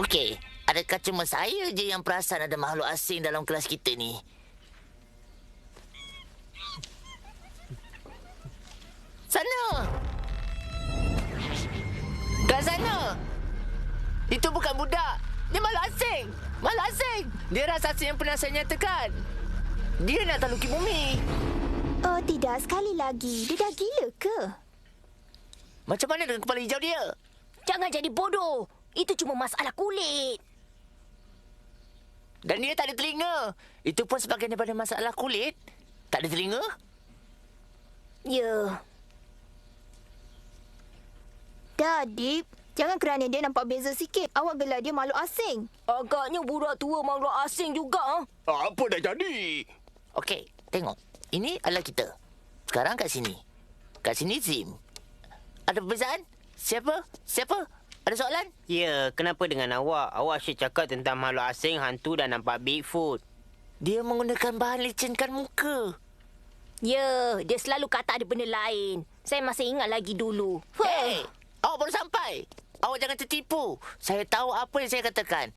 Okey, adakah cuma saya je yang perasan ada makhluk asing dalam kelas kita ni? Sana! Kat sana! Itu bukan budak. Dia makhluk asing. Makhluk asing. Dia raksasa yang pernah saya nyatakan. Dia nak taluki bumi. Oh, tidak. Sekali lagi. Dia dah gila ke? Macam mana dengan kepala hijau dia? Jangan jadi bodoh. Itu cuma masalah kulit. Dan dia tak ada telinga. Itu pun sebahagian daripada masalah kulit. Tak ada telinga? Ya. Dah, Dip. Jangan kerana dia nampak beza sikit. Awak gelar dia makhluk asing. Agaknya budak tua makhluk asing juga. Apa dah jadi? Okey, tengok. Ini adalah kita. Sekarang kat sini. Kat sini Zim. Ada perbezaan? Siapa? Ada soalan? Ya, kenapa dengan awak? Awak asyik cakap tentang makhluk asing, hantu dan nampak Bigfoot. Dia menggunakan bahan lecenkan muka. Ya, dia selalu kata ada benda lain. Saya masih ingat lagi dulu. Hey, awak baru sampai. Awak jangan tertipu. Saya tahu apa yang saya katakan.